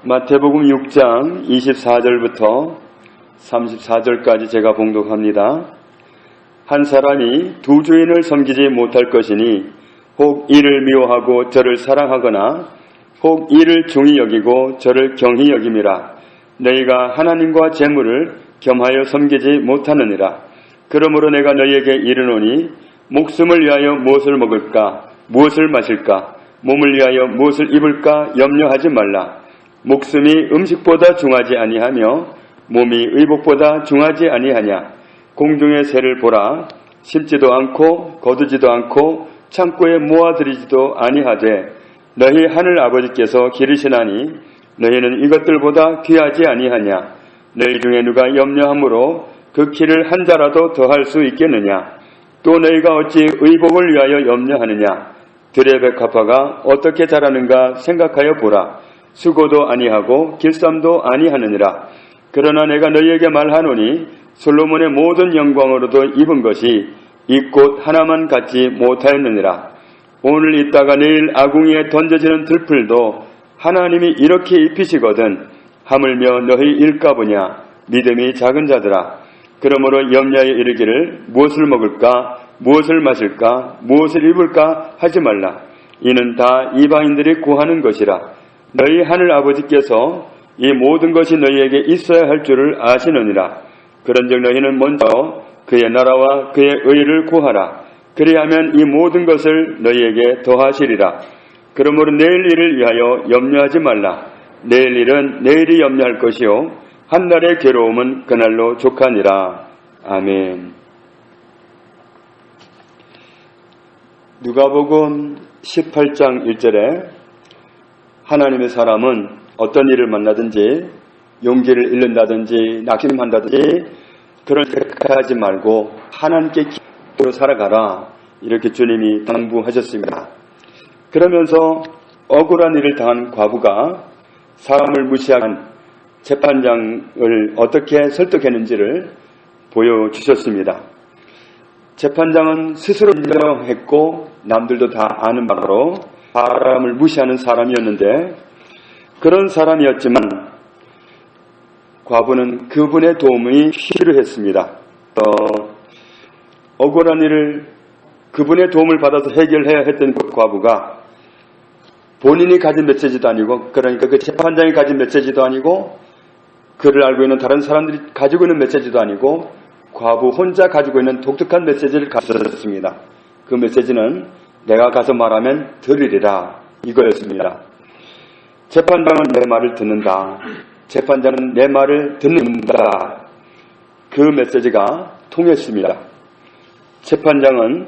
마태복음 6장 24절부터 34절까지 제가 봉독합니다. 한 사람이 두 주인을 섬기지 못할 것이니 혹 이를 미워하고 저를 사랑하거나 혹 이를 중히 여기고 저를 경히 여김이라. 너희가 하나님과 재물을 겸하여 섬기지 못하느니라. 그러므로 내가 너희에게 이르노니 목숨을 위하여 무엇을 먹을까, 무엇을 마실까, 몸을 위하여 무엇을 입을까 염려하지 말라. 목숨이 음식보다 중하지 아니하며 몸이 의복보다 중하지 아니하냐. 공중의 새를 보라. 심지도 않고 거두지도 않고 창고에 모아들이지도 아니하되 너희 하늘 아버지께서 기르시나니 너희는 이것들보다 귀하지 아니하냐. 너희 중에 누가 염려함으로 그 키를 한 자라도 더할 수 있겠느냐. 또 너희가 어찌 의복을 위하여 염려하느냐. 들의 백합화가 어떻게 자라는가 생각하여 보라. 수고도 아니하고 길쌈도 아니하느니라. 그러나 내가 너희에게 말하노니 솔로몬의 모든 영광으로도 입은 것이 이 꽃 하나만 갖지 못하였느니라. 오늘 있다가 내일 아궁이에 던져지는 들풀도 하나님이 이렇게 입히시거든 하물며 너희 일까보냐. 믿음이 작은 자들아. 그러므로 염려에 이르기를 무엇을 먹을까, 무엇을 마실까, 무엇을 입을까 하지 말라. 이는 다 이방인들이 구하는 것이라. 너희 하늘 아버지께서 이 모든 것이 너희에게 있어야 할 줄을 아시느니라. 그런즉 너희는 먼저 그의 나라와 그의 의를 구하라. 그리하면 이 모든 것을 너희에게 더하시리라. 그러므로 내일 일을 위하여 염려하지 말라. 내일 일은 내일이 염려할 것이요 한 날의 괴로움은 그날로 족하니라. 아멘. 누가복음 18장 1절에 하나님의 사람은 어떤 일을 만나든지 용기를 잃는다든지 낙심한다든지 그런 생각하지 말고 하나님께 기도로 살아가라. 이렇게 주님이 당부하셨습니다. 그러면서 억울한 일을 당한 과부가 사람을 무시한 재판장을 어떻게 설득했는지를 보여주셨습니다. 재판장은 스스로 인정했고 남들도 다 아는 바로 사람을 무시하는 사람이었는데 그런 사람이었지만 과부는 그분의 도움이 필요했습니다. 억울한 일을 그분의 도움을 받아서 해결해야 했던 그 과부가 본인이 가진 메시지도 아니고 그러니까 그 재판장이 가진 메시지도 아니고 그를 알고 있는 다른 사람들이 가지고 있는 메시지도 아니고 과부 혼자 가지고 있는 독특한 메시지를 가지고 있었습니다. 그 메시지는 내가 가서 말하면 들으리라 이거였습니다. 재판장은 내 말을 듣는다. 재판장은 내 말을 듣는다. 그 메시지가 통했습니다. 재판장은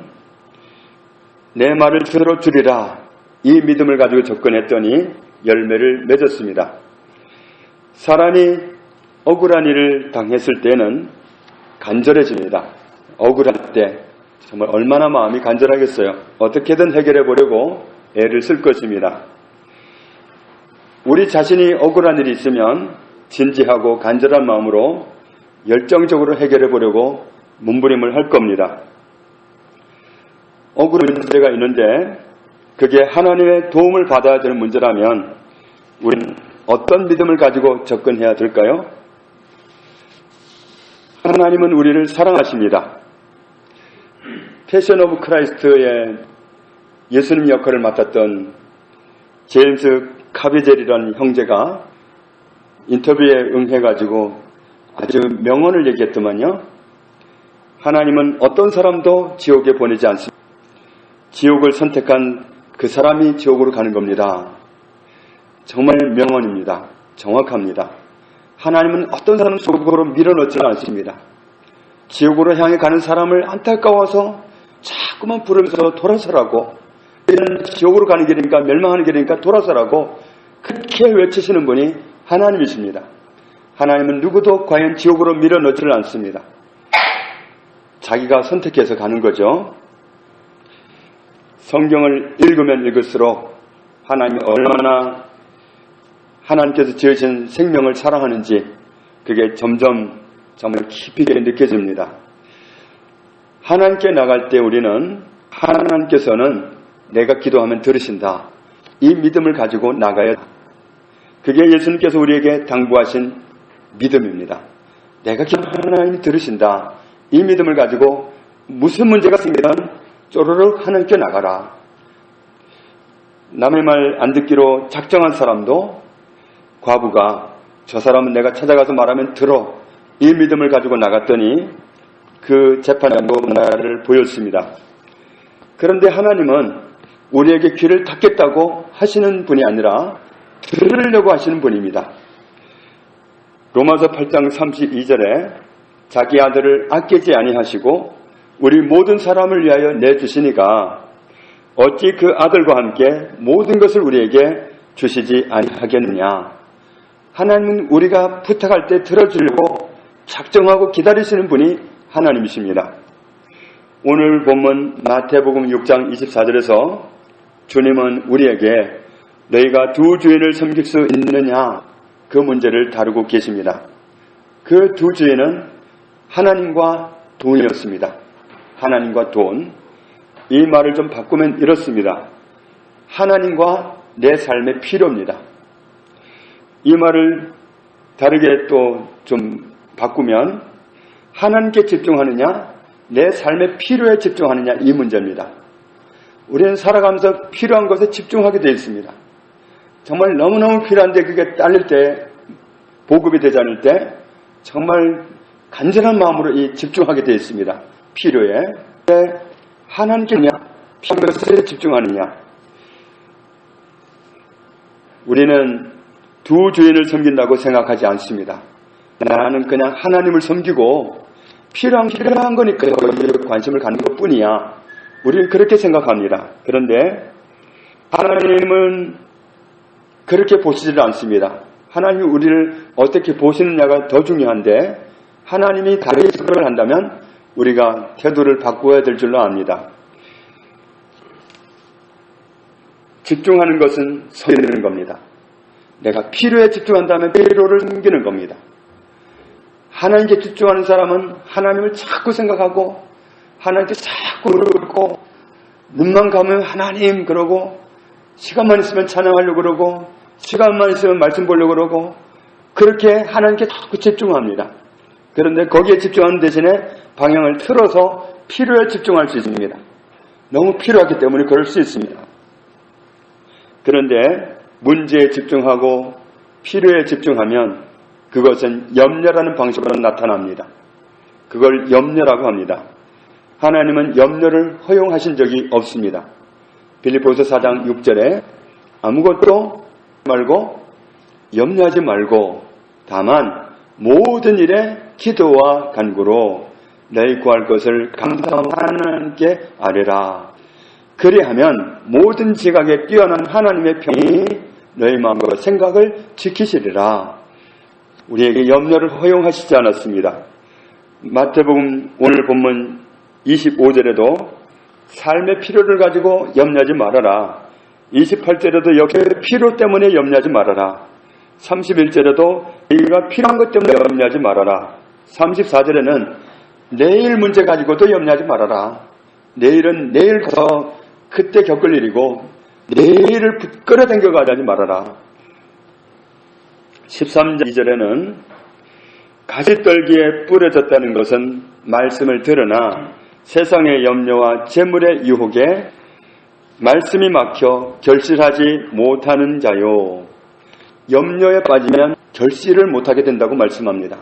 내 말을 들어주리라 이 믿음을 가지고 접근했더니 열매를 맺었습니다. 사람이 억울한 일을 당했을 때는 간절해집니다. 억울할 때 정말 얼마나 마음이 간절하겠어요. 어떻게든 해결해 보려고 애를 쓸 것입니다. 우리 자신이 억울한 일이 있으면 진지하고 간절한 마음으로 열정적으로 해결해 보려고 몸부림을 할 겁니다. 억울한 문제가 있는데 그게 하나님의 도움을 받아야 되는 문제라면 우리는 어떤 믿음을 가지고 접근해야 될까요? 하나님은 우리를 사랑하십니다. 패션 오브 크라이스트의 예수님 역할을 맡았던 제임스 카비젤이라는 형제가 인터뷰에 응해가지고 아주 명언을 얘기했더만요. 하나님은 어떤 사람도 지옥에 보내지 않습니다. 지옥을 선택한 그 사람이 지옥으로 가는 겁니다. 정말 명언입니다. 정확합니다. 하나님은 어떤 사람을 지옥으로 밀어넣지는 않습니다. 지옥으로 향해 가는 사람을 안타까워서 자꾸만 부르면서 돌아서라고, 이는 지옥으로 가는 길이니까 멸망하는 길이니까 돌아서라고 그렇게 외치시는 분이 하나님이십니다. 하나님은 누구도 과연 지옥으로 밀어넣지를 않습니다. 자기가 선택해서 가는 거죠. 성경을 읽으면 읽을수록 하나님이 얼마나 하나님께서 지으신 생명을 사랑하는지 그게 점점 정말 깊이 느껴집니다. 하나님께 나갈 때 우리는 하나님께서는 내가 기도하면 들으신다. 이 믿음을 가지고 나가야 그게 예수님께서 우리에게 당부하신 믿음입니다. 내가 기도하면 하나님이 들으신다. 이 믿음을 가지고 무슨 문제가 생기든 쪼르륵 하나님께 나가라. 남의 말 안 듣기로 작정한 사람도 과부가 저 사람은 내가 찾아가서 말하면 들어. 이 믿음을 가지고 나갔더니 그 재판장도 나를 보였습니다. 그런데 하나님은 우리에게 귀를 닫겠다고 하시는 분이 아니라 들으려고 하시는 분입니다. 로마서 8장 32절에 자기 아들을 아끼지 아니하시고 우리 모든 사람을 위하여 내주시니가 어찌 그 아들과 함께 모든 것을 우리에게 주시지 아니하겠느냐. 하나님은 우리가 부탁할 때 들어주려고 작정하고 기다리시는 분이 하나님이십니다. 오늘 본문 마태복음 6장 24절에서 주님은 우리에게 너희가 두 주인을 섬길 수 있느냐 그 문제를 다루고 계십니다. 그 두 주인은 하나님과 돈이었습니다. 하나님과 돈. 이 말을 좀 바꾸면 이렇습니다. 하나님과 내 삶의 필요입니다. 이 말을 다르게 또 좀 바꾸면 하나님께 집중하느냐 내 삶의 필요에 집중하느냐 이 문제입니다. 우리는 살아가면서 필요한 것에 집중하게 되어 있습니다. 정말 너무너무 필요한데 그게 딸릴 때 보급이 되지 않을 때 정말 간절한 마음으로 집중하게 되어 있습니다. 필요에. 하나님께 필요한 것에 집중하느냐. 우리는 두 주인을 섬긴다고 생각하지 않습니다. 나는 그냥 하나님을 섬기고 필요한 거니까 관심을 갖는 것뿐이야. 우리는 그렇게 생각합니다. 그런데 하나님은 그렇게 보시질 않습니다. 하나님이 우리를 어떻게 보시느냐가 더 중요한데 하나님이 다르게 생각을 한다면 우리가 태도를 바꾸어야 될 줄로 압니다. 집중하는 것은 섬기는 겁니다. 내가 필요에 집중한다면 필요를 섬기는 겁니다. 하나님께 집중하는 사람은 하나님을 자꾸 생각하고 하나님께 자꾸 그러고 눈만 감으면 하나님 그러고 시간만 있으면 찬양하려고 그러고 시간만 있으면 말씀 보려고 그러고 그렇게 하나님께 자꾸 집중합니다. 그런데 거기에 집중하는 대신에 방향을 틀어서 필요에 집중할 수 있습니다. 너무 필요하기 때문에 그럴 수 있습니다. 그런데 문제에 집중하고 필요에 집중하면 그것은 염려라는 방식으로 나타납니다. 그걸 염려라고 합니다. 하나님은 염려를 허용하신 적이 없습니다. 빌립보서 4장 6절에 아무것도 말고 염려하지 말고 다만 모든 일에 기도와 간구로 너희 구할 것을 감사하며 하나님께 아뢰라. 그리하면 모든 지각에 뛰어난 하나님의 평이 너희 마음과 생각을 지키시리라. 우리에게 염려를 허용하시지 않았습니다. 마태복음 오늘 본문 25절에도 삶의 필요를 가지고 염려하지 말아라. 28절에도 역시 필요 때문에 염려하지 말아라. 31절에도 너희가 필요한 것 때문에 염려하지 말아라. 34절에는 내일 문제 가지고도 염려하지 말아라. 내일은 내일 가서 그때 겪을 일이고 내일을 끌어당겨 가지 말아라. 13절 2절에는 가시떨기에 뿌려졌다는 것은 말씀을 들으나 세상의 염려와 재물의 유혹에 말씀이 막혀 결실하지 못하는 자요. 염려에 빠지면 결실을 못하게 된다고 말씀합니다.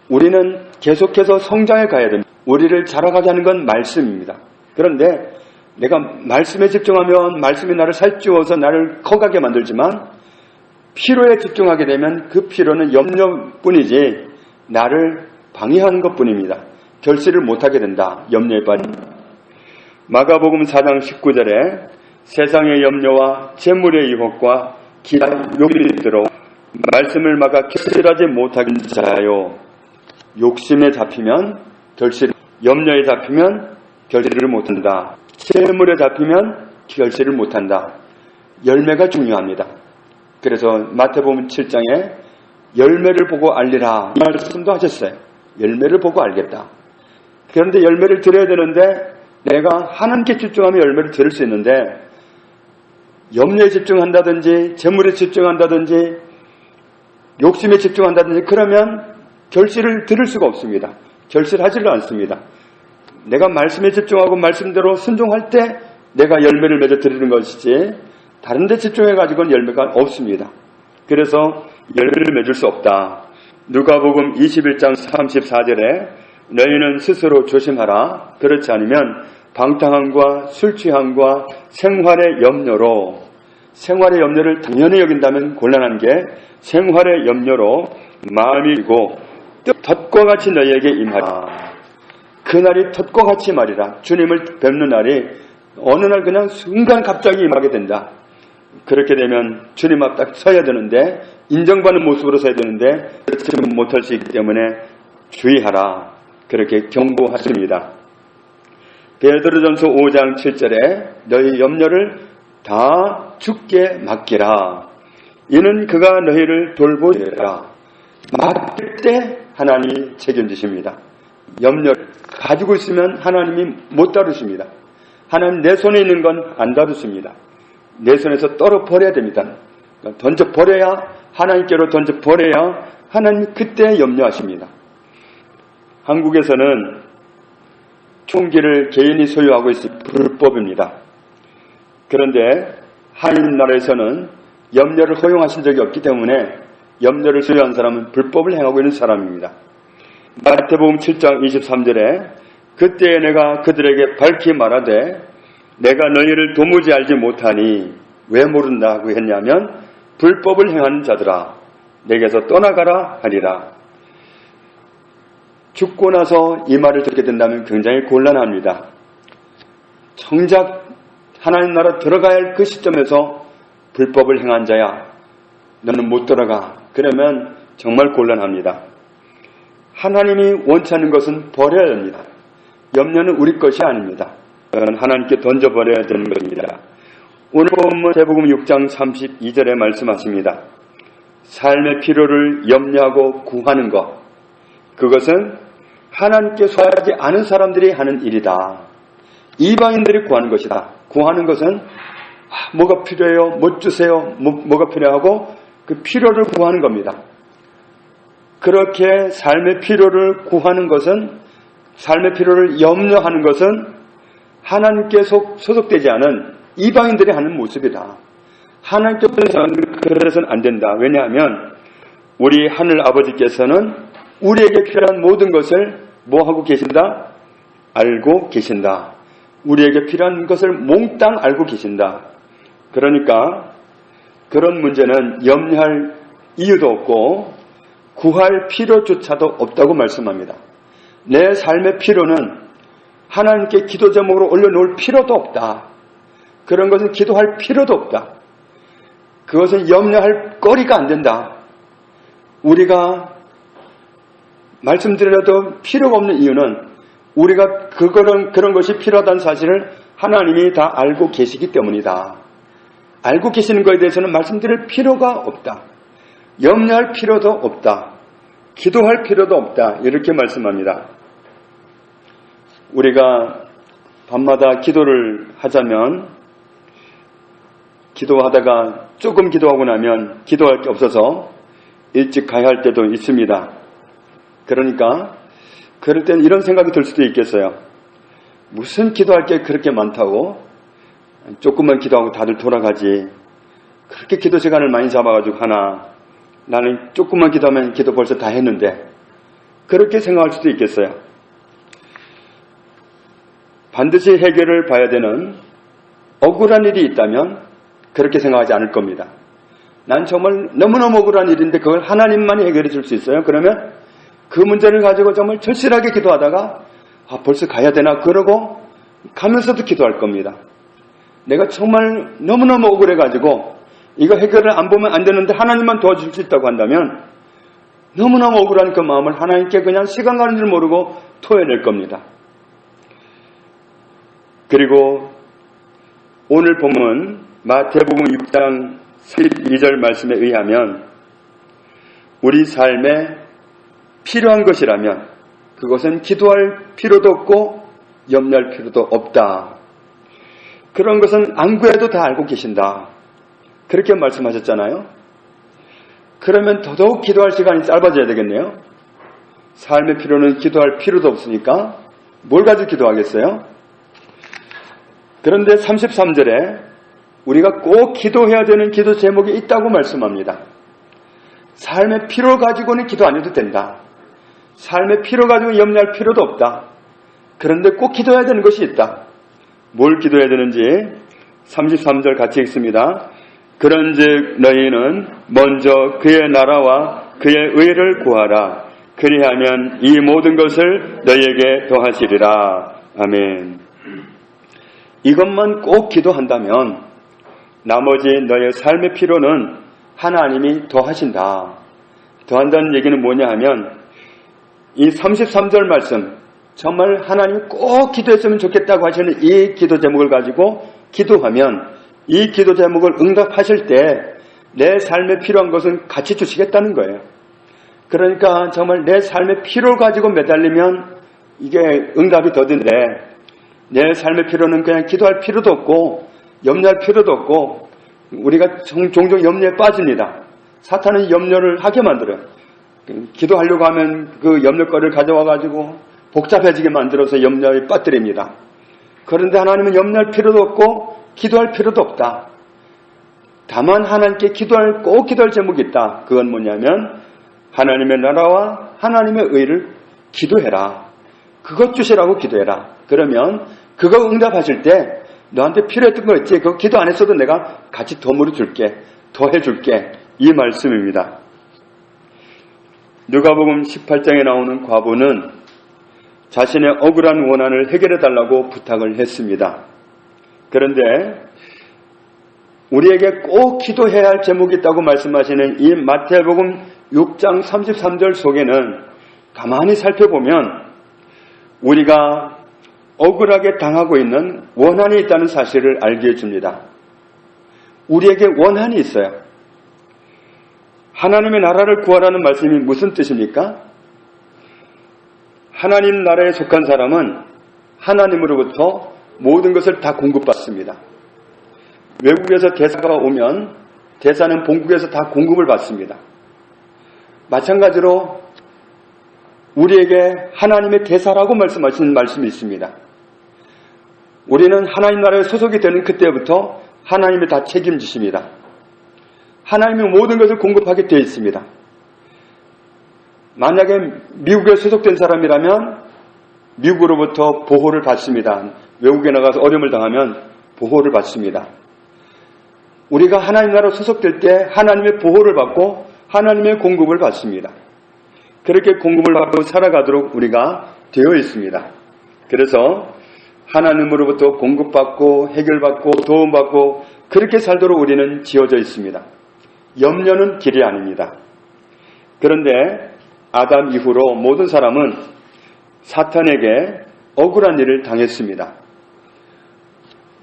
우리는 계속해서 성장해 가야 됩니다. 우리를 자라가게 하는 건 말씀입니다. 그런데 내가 말씀에 집중하면 말씀이 나를 살찌워서 나를 커가게 만들지만 필요에 집중하게 되면 그 필요는 염려뿐이지 나를 방해하는 것뿐입니다. 결실을 못하게 된다. 염려에 빠진. 마가복음 4장 19절에 세상의 염려와 재물의 유혹과 기다 욕이 들어 말씀을 막아 결실하지 못하는 자요. 욕심에 잡히면 결실, 염려에 잡히면 결실을 못한다. 재물에 잡히면 결실을 못한다. 열매가 중요합니다. 그래서 마태복음 7장에 열매를 보고 알리라 이 말씀도 하셨어요. 열매를 보고 알겠다. 그런데 열매를 들어야 되는데 내가 하나님께 집중하면 열매를 들을 수 있는데 염려에 집중한다든지 재물에 집중한다든지 욕심에 집중한다든지 그러면 결실을 들을 수가 없습니다. 결실하지를 않습니다. 내가 말씀에 집중하고 말씀대로 순종할 때 내가 열매를 맺어 드리는 것이지 다른 데 집중해가지고는 열매가 없습니다. 그래서 열매를 맺을 수 없다. 누가복음 21장 34절에 너희는 스스로 조심하라. 그렇지 않으면 방탕함과 술취함과 생활의 염려를 당연히 여긴다면 곤란한 게 생활의 염려로 마음이 고 덫과 같이 너희에게 임하라. 그날이 덫과 같이 말이라. 주님을 뵙는 날이 어느 날 그냥 순간 갑자기 임하게 된다. 그렇게 되면 주님 앞 딱 서야 되는데 인정받는 모습으로 서야 되는데 그렇지 못할 수 있기 때문에 주의하라. 그렇게 경고하십니다. 베드로전서 5장 7절에 너희 염려를 다 주께 맡기라. 이는 그가 너희를 돌보리라. 맡길 때 하나님이 책임지십니다. 염려를 가지고 있으면 하나님이 못 다루십니다. 하나님 내 손에 있는 건 안 다루십니다. 내 손에서 떨어버려야 됩니다. 던져버려야 하나님께로 던져버려야 하나님이 그때 염려하십니다. 한국에서는 총기를 개인이 소유하고 있을 불법입니다. 그런데 하나님 나라에서는 염려를 허용하신 적이 없기 때문에 염려를 소유한 사람은 불법을 행하고 있는 사람입니다. 마태복음 7장 23절에 그때에 내가 그들에게 밝히 말하되 내가 너희를 도무지 알지 못하니 왜 모른다고 했냐면 불법을 행하는 자들아 내게서 떠나가라 하리라. 죽고 나서 이 말을 듣게 된다면 굉장히 곤란합니다. 정작 하나님 나라 들어가야 할 그 시점에서 불법을 행한 자야 너는 못 들어가. 그러면 정말 곤란합니다. 하나님이 원치 않는 것은 버려야 합니다. 염려는 우리 것이 아닙니다. 그건 하나님께 던져버려야 되는 겁니다. 오늘 본문 마태복음 6장 32절에 말씀하십니다. 삶의 필요를 염려하고 구하는 것, 그것은 하나님께 소하지 않은 사람들이 하는 일이다. 이방인들이 구하는 것이다. 구하는 것은 뭐가 필요해요? 못 주세요? 뭐가 필요하고 그 필요를 구하는 겁니다. 그렇게 삶의 필요를 구하는 것은, 삶의 필요를 염려하는 것은 하나님께 소속되지 않은 이방인들이 하는 모습이다. 하나님께 그래서는 안 된다. 왜냐하면 우리 하늘 아버지께서는 우리에게 필요한 모든 것을 뭐 하고 계신다? 알고 계신다. 우리에게 필요한 것을 몽땅 알고 계신다. 그러니까 그런 문제는 염려할 이유도 없고 구할 필요조차도 없다고 말씀합니다. 내 삶의 필요는 하나님께 기도 제목으로 올려놓을 필요도 없다. 그런 것은 기도할 필요도 없다. 그것은 염려할 거리가 안 된다. 우리가 말씀드려도 필요가 없는 이유는 우리가 그런 것이 필요하다는 사실을 하나님이 다 알고 계시기 때문이다. 알고 계시는 것에 대해서는 말씀드릴 필요가 없다. 염려할 필요도 없다. 기도할 필요도 없다. 이렇게 말씀합니다. 우리가 밤마다 기도를 하자면 기도하다가 조금 기도하고 나면 기도할 게 없어서 일찍 가야 할 때도 있습니다. 그러니까 그럴 땐 이런 생각이 들 수도 있겠어요. 무슨 기도할 게 그렇게 많다고? 조금만 기도하고 다들 돌아가지. 그렇게 기도 시간을 많이 잡아가지고 하나. 나는 조금만 기도하면 기도 벌써 다 했는데. 그렇게 생각할 수도 있겠어요. 반드시 해결을 봐야 되는 억울한 일이 있다면 그렇게 생각하지 않을 겁니다. 난 정말 너무너무 억울한 일인데 그걸 하나님만이 해결해 줄 수 있어요. 그러면 그 문제를 가지고 정말 절실하게 기도하다가 벌써 가야 되나 그러고 가면서도 기도할 겁니다. 내가 정말 너무너무 억울해가지고 이거 해결을 안 보면 안 되는데 하나님만 도와줄 수 있다고 한다면 너무너무 억울한 그 마음을 하나님께 그냥 시간 가는 줄 모르고 토해낼 겁니다. 그리고 오늘 본문 마태복음 6장 12절 말씀에 의하면 우리 삶에 필요한 것이라면 그것은 기도할 필요도 없고 염려할 필요도 없다. 그런 것은 안 구해도 다 알고 계신다. 그렇게 말씀하셨잖아요. 그러면 더더욱 기도할 시간이 짧아져야 되겠네요. 삶의 필요는 기도할 필요도 없으니까 뭘 가지고 기도하겠어요? 그런데 33절에 우리가 꼭 기도해야 되는 기도 제목이 있다고 말씀합니다. 삶의 필요 가지고는 기도 안 해도 된다. 삶의 필요 가지고 염려할 필요도 없다. 그런데 꼭 기도해야 되는 것이 있다. 뭘 기도해야 되는지 33절 같이 읽습니다. 그런즉 너희는 먼저 그의 나라와 그의 의를 구하라. 그리하면 이 모든 것을 너희에게 더하시리라. 아멘. 이것만 꼭 기도한다면 나머지 너의 삶의 필요는 하나님이 더하신다. 더한다는 얘기는 뭐냐 하면 이 33절 말씀, 정말 하나님이 꼭 기도했으면 좋겠다고 하시는 이 기도 제목을 가지고 기도하면 이 기도 제목을 응답하실 때 내 삶에 필요한 것은 같이 주시겠다는 거예요. 그러니까 정말 내 삶의 필요를 가지고 매달리면 이게 응답이 더딘데 내 삶의 필요는 그냥 기도할 필요도 없고 염려할 필요도 없고 우리가 종종 염려에 빠집니다. 사탄은 염려를 하게 만들어요. 기도하려고 하면 그 염려거리를 가져와가지고 복잡해지게 만들어서 염려에 빠뜨립니다. 그런데 하나님은 염려할 필요도 없고 기도할 필요도 없다. 다만 하나님께 꼭 기도할 제목이 있다. 그건 뭐냐면 하나님의 나라와 하나님의 의를 기도해라. 그것 주시라고 기도해라. 그러면 그거 응답하실 때 너한테 필요했던 거 있지? 그거 기도 안 했어도 내가 같이 덤으로 줄게. 더 해줄게. 이 말씀입니다. 누가복음 18장에 나오는 과부는 자신의 억울한 원한을 해결해 달라고 부탁을 했습니다. 그런데 우리에게 꼭 기도해야 할 제목이 있다고 말씀하시는 이 마태복음 6장 33절 속에는 가만히 살펴보면 우리가 억울하게 당하고 있는 원한이 있다는 사실을 알게 해줍니다. 우리에게 원한이 있어요. 하나님의 나라를 구하라는 말씀이 무슨 뜻입니까? 하나님 나라에 속한 사람은 하나님으로부터 모든 것을 다 공급받습니다. 외국에서 대사가 오면 대사는 본국에서 다 공급을 받습니다. 마찬가지로 우리에게 하나님의 대사라고 말씀하시는 말씀이 있습니다. 우리는 하나님 나라에 소속이 되는 그때부터 하나님이 다 책임지십니다. 하나님이 모든 것을 공급하게 되어 있습니다. 만약에 미국에 소속된 사람이라면 미국으로부터 보호를 받습니다. 외국에 나가서 어려움을 당하면 보호를 받습니다. 우리가 하나님 나라로 소속될 때 하나님의 보호를 받고 하나님의 공급을 받습니다. 그렇게 공급을 받고 살아가도록 우리가 되어 있습니다. 그래서 하나님으로부터 공급받고 해결받고 도움받고 그렇게 살도록 우리는 지어져 있습니다. 염려는 길이 아닙니다. 그런데 아담 이후로 모든 사람은 사탄에게 억울한 일을 당했습니다.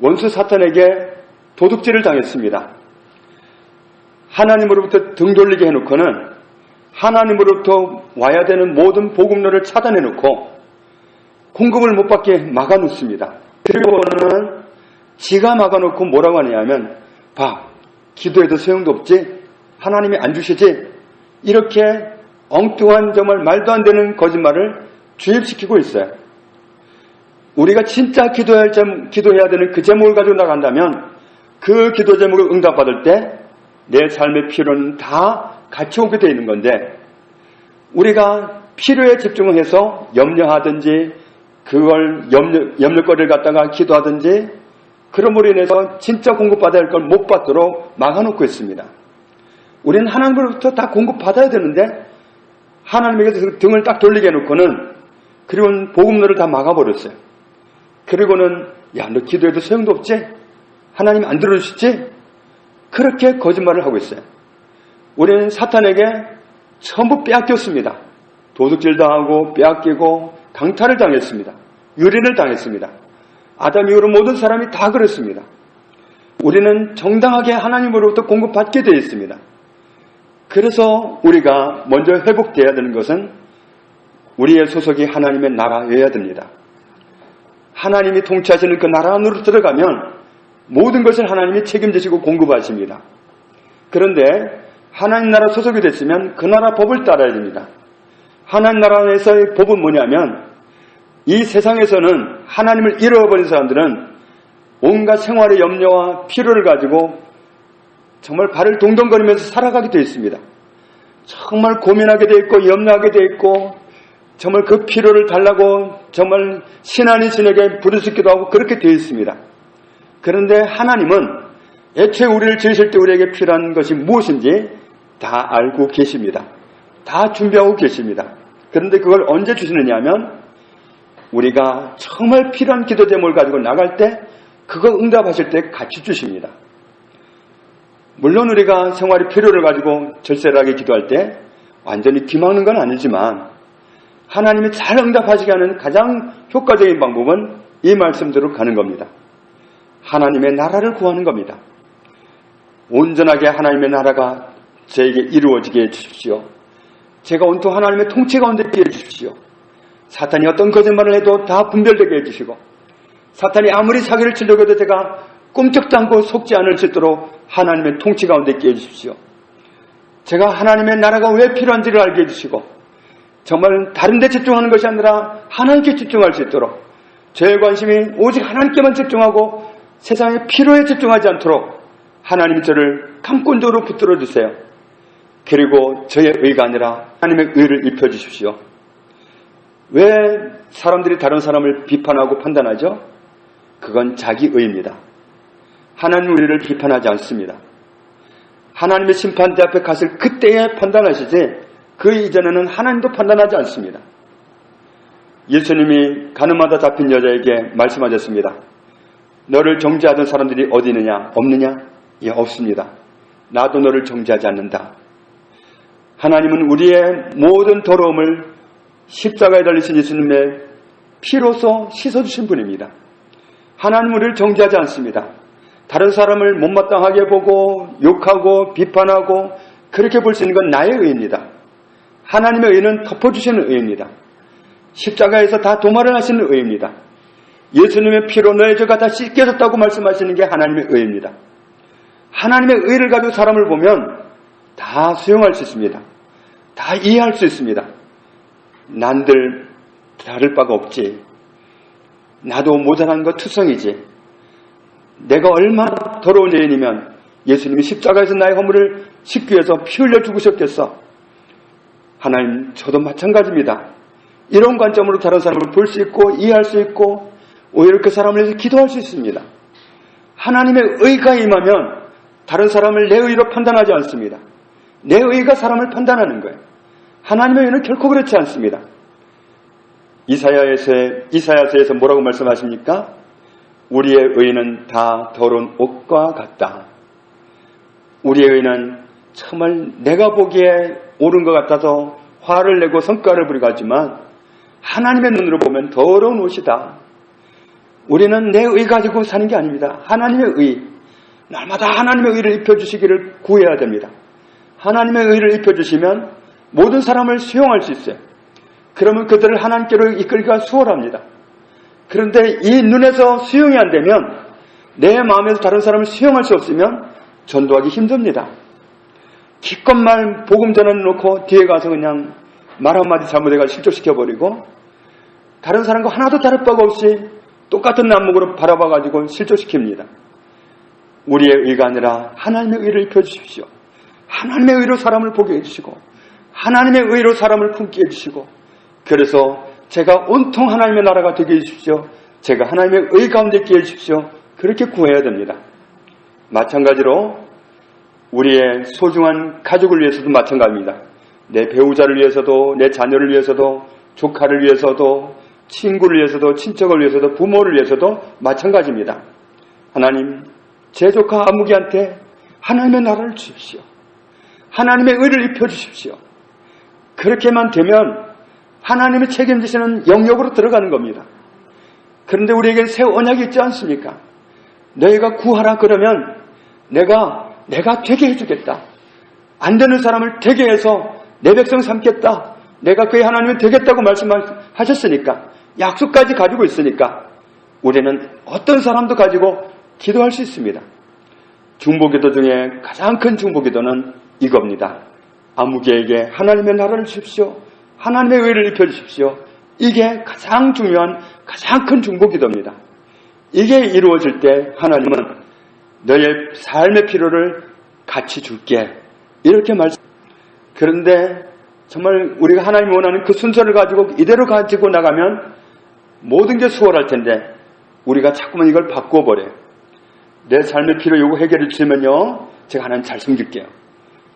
원수 사탄에게 도둑질을 당했습니다. 하나님으로부터 등 돌리게 해놓고는 하나님으로부터 와야 되는 모든 복음로를 차단해놓고 공급을 못 받게 막아놓습니다. 그리고는 지가 막아놓고 뭐라고 하냐면 봐, 기도해도 소용도 없지? 하나님이 안 주시지? 이렇게 엉뚱한 정말 말도 안 되는 거짓말을 주입시키고 있어요. 우리가 진짜 기도해야 되는 그 제목을 가지고 나간다면 그 기도 제목을 응답받을 때 내 삶의 필요는 다 같이 오게 되어 있는 건데 우리가 필요에 집중을 해서 염려하든지 그걸 염려거리를 갖다가 기도하든지 그럼으로 인해서 진짜 공급받아야 할 걸 못 받도록 막아놓고 있습니다. 우리는 하나님으로부터 다 공급받아야 되는데 하나님에게 등을 딱 돌리게 해놓고는 그리고는 복음로를 다 막아버렸어요. 그리고는 야, 너 기도해도 소용도 없지? 하나님 안 들어주시지? 그렇게 거짓말을 하고 있어요. 우리는 사탄에게 전부 빼앗겼습니다. 도둑질 당하고 빼앗기고 강탈을 당했습니다. 유린을 당했습니다. 아담 이후로 모든 사람이 다 그랬습니다. 우리는 정당하게 하나님으로부터 공급받게 되어 있습니다. 그래서 우리가 먼저 회복되어야 되는 것은 우리의 소속이 하나님의 나라여야 됩니다. 하나님이 통치하시는 그 나라 안으로 들어가면 모든 것을 하나님이 책임지시고 공급하십니다. 그런데 하나님 나라 소속이 됐으면 그 나라 법을 따라야 됩니다. 하나님 나라에서의 법은 뭐냐면 이 세상에서는 하나님을 잃어버린 사람들은 온갖 생활의 염려와 필요를 가지고 정말 발을 동동거리면서 살아가게 되어 있습니다. 정말 고민하게 되어 있고 염려하게 되어 있고 정말 그 필요를 달라고 정말 신 아닌 신에게 부르짖기도 하고 그렇게 되어 있습니다. 그런데 하나님은 애초에 우리를 지으실 때 우리에게 필요한 것이 무엇인지 다 알고 계십니다. 다 준비하고 계십니다. 그런데 그걸 언제 주시느냐 하면 우리가 정말 필요한 기도 제목을 가지고 나갈 때 그거 응답하실 때 같이 주십니다. 물론 우리가 생활의 필요를 가지고 절실하게 기도할 때 완전히 뒤막는 건 아니지만 하나님이 잘 응답하시게 하는 가장 효과적인 방법은 이 말씀대로 가는 겁니다. 하나님의 나라를 구하는 겁니다. 온전하게 하나님의 나라가 저에게 이루어지게 해주십시오. 제가 온통 하나님의 통치 가운데 있게 해주십시오. 사탄이 어떤 거짓말을 해도 다 분별되게 해주시고 사탄이 아무리 사기를 치려고 해도 제가 꿈쩍도 않고 속지 않을 수 있도록 하나님의 통치 가운데 있게 해주십시오. 제가 하나님의 나라가 왜 필요한지를 알게 해주시고 정말 다른 데 집중하는 것이 아니라 하나님께 집중할 수 있도록 저의 관심이 오직 하나님께만 집중하고 세상의 필요에 집중하지 않도록 하나님이 저를 강권적으로 붙들어 주세요. 그리고 저의 의가 아니라 하나님의 의를 입혀주십시오. 왜 사람들이 다른 사람을 비판하고 판단하죠? 그건 자기 의입니다. 하나님은 우리를 비판하지 않습니다. 하나님의 심판대 앞에 갔을 그때에 판단하시지 그 이전에는 하나님도 판단하지 않습니다. 예수님이 가늠하다 잡힌 여자에게 말씀하셨습니다. 너를 정죄하던 사람들이 어디 있느냐? 없느냐? 예, 없습니다. 나도 너를 정죄하지 않는다. 하나님은 우리의 모든 더러움을 십자가에 달리신 예수님의 피로써 씻어주신 분입니다. 하나님은 우리를 정죄하지 않습니다. 다른 사람을 못마땅하게 보고 욕하고 비판하고 그렇게 볼 수 있는 건 나의 의입니다. 하나님의 의는 덮어주시는 의입니다. 십자가에서 다 도말을 하시는 의입니다. 예수님의 피로 너의 죄가 다 씻겨졌다고 말씀하시는 게 하나님의 의입니다. 하나님의 의를 가지고 사람을 보면 다 수용할 수 있습니다. 다 이해할 수 있습니다. 난들 다를 바가 없지. 나도 모자란 거 투성이지. 내가 얼마나 더러운 죄인이면 예수님이 십자가에서 나의 허물을 씻기 위해서 피 흘려 죽으셨겠어. 하나님, 저도 마찬가지입니다. 이런 관점으로 다른 사람을 볼 수 있고 이해할 수 있고 오히려 그 사람을 위해서 기도할 수 있습니다. 하나님의 의가 임하면 다른 사람을 내 의로 판단하지 않습니다. 내 의가 사람을 판단하는 거예요. 하나님의 의는 결코 그렇지 않습니다. 이사야서에서 뭐라고 말씀하십니까? 우리의 의는 다 더러운 옷과 같다. 우리의 의는 정말 내가 보기에 옳은 것 같아서 화를 내고 성과를 부리고 하지만 하나님의 눈으로 보면 더러운 옷이다. 우리는 내 의 가지고 사는 게 아닙니다. 하나님의 의. 날마다 하나님의 의를 입혀주시기를 구해야 됩니다. 하나님의 의를 입혀주시면 모든 사람을 수용할 수 있어요. 그러면 그들을 하나님께로 이끌기가 수월합니다. 그런데 이 눈에서 수용이 안 되면 내 마음에서 다른 사람을 수용할 수 없으면 전도하기 힘듭니다. 기껏 말 복음 전해놓고 뒤에 가서 그냥 말 한마디 잘못해가 실족시켜버리고 다른 사람과 하나도 다를 바가 없이 똑같은 안목으로 바라봐가지고 실족시킵니다. 우리의 의가 아니라 하나님의 의를 입혀주십시오. 하나님의 의로 사람을 보게 해주시고 하나님의 의로 사람을 품게 해주시고 그래서 제가 온통 하나님의 나라가 되게 해주십시오. 제가 하나님의 의 가운데 있게 해주십시오. 그렇게 구해야 됩니다. 마찬가지로 우리의 소중한 가족을 위해서도 마찬가지입니다. 내 배우자를 위해서도 내 자녀를 위해서도 조카를 위해서도 친구를 위해서도 친척을 위해서도 부모를 위해서도 마찬가지입니다. 하나님, 제 조카 아무기한테 하나님의 나라를 주십시오. 하나님의 의를 입혀주십시오. 그렇게만 되면 하나님이 책임지시는 영역으로 들어가는 겁니다. 그런데 우리에겐 새 언약이 있지 않습니까? 너희가 구하라 그러면 내가 되게 해주겠다. 안 되는 사람을 되게 해서 내 백성 삼겠다. 내가 그의 하나님이 되겠다고 말씀하셨으니까 약속까지 가지고 있으니까 우리는 어떤 사람도 가지고 기도할 수 있습니다. 중보기도 중에 가장 큰 중보기도는 이겁니다. 아무개에게 하나님의 나라를 주십시오. 하나님의 의를 입혀주십시오. 이게 가장 중요한 가장 큰 중보기도입니다. 이게 이루어질 때 하나님은 너의 삶의 필요를 같이 줄게 이렇게 말씀. 그런데 정말 우리가 하나님이 원하는 그 순서를 가지고 이대로 가지고 나가면 모든 게 수월할 텐데 우리가 자꾸만 이걸 바꿔버려요. 내 삶의 필요 요구 해결해 주시면요 제가 하나님 잘 섬길게요.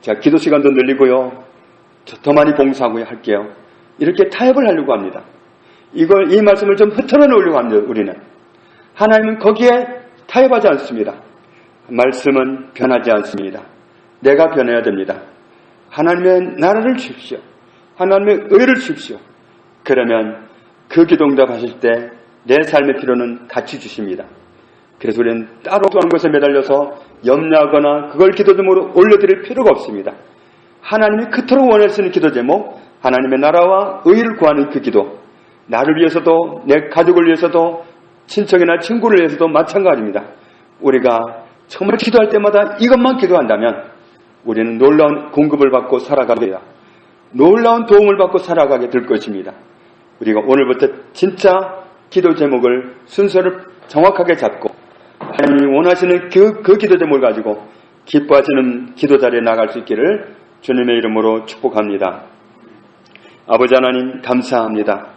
제가 기도 시간도 늘리고요 더 많이 봉사하고 할게요. 이렇게 타협을 하려고 합니다. 이 말씀을 좀 흐트러 놓으려고 합니다. 우리는 하나님은 거기에 타협하지 않습니다. 말씀은 변하지 않습니다. 내가 변해야 됩니다. 하나님의 나라를 주십시오. 하나님의 의를 주십시오. 그러면 그 기도 응답하실 때 내 삶의 필요는 같이 주십니다. 그래서 우리는 따로 하는 것에 매달려서 염려하거나 그걸 기도 제목으로 올려드릴 필요가 없습니다. 하나님이 그토록 원하시는 기도 제목, 하나님의 나라와 의를 구하는 그 기도, 나를 위해서도 내 가족을 위해서도 친척이나 친구를 위해서도 마찬가지입니다. 우리가 정말 기도할 때마다 이것만 기도한다면 우리는 놀라운 공급을 받고 살아가게 돼요. 놀라운 도움을 받고 살아가게 될 것입니다. 우리가 오늘부터 진짜 기도 제목을 순서를 정확하게 잡고 하나님이 원하시는 그 기도 제목을 가지고 기뻐하시는 기도 자리에 나갈 수 있기를 주님의 이름으로 축복합니다. 아버지 하나님 감사합니다.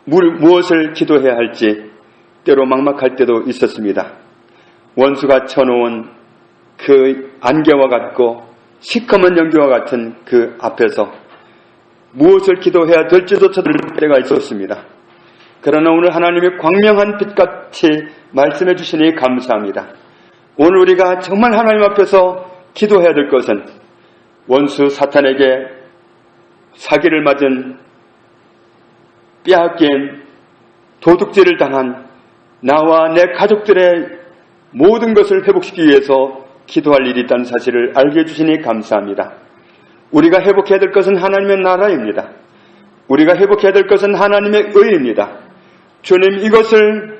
무엇을 기도해야 할지 때로 막막할 때도 있었습니다. 원수가 쳐놓은 그 안개와 같고 시커먼 연기와 같은 그 앞에서 무엇을 기도해야 될지조차 모를 때가 있었습니다. 그러나 오늘 하나님의 광명한 빛같이 말씀해 주시니 감사합니다. 오늘 우리가 정말 하나님 앞에서 기도해야 될 것은 원수 사탄에게 사기를 맞은 빼앗긴 도둑질을 당한 나와 내 가족들의 모든 것을 회복시키기 위해서 기도할 일이 있다는 사실을 알게 해주시니 감사합니다. 우리가 회복해야 될 것은 하나님의 나라입니다. 우리가 회복해야 될 것은 하나님의 의입니다. 주님 이것을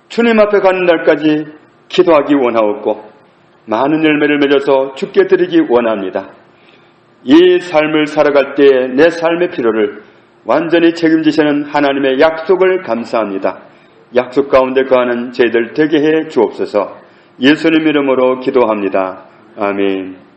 주님 앞에 가는 날까지 기도하기 원하옵고 많은 열매를 맺어서 주께 드리기 원합니다. 이 삶을 살아갈 때에 내 삶의 필요를 완전히 책임지시는 하나님의 약속을 감사합니다. 약속 가운데 거하는 저희들 되게 해 주옵소서. 예수님 이름으로 기도합니다. 아멘.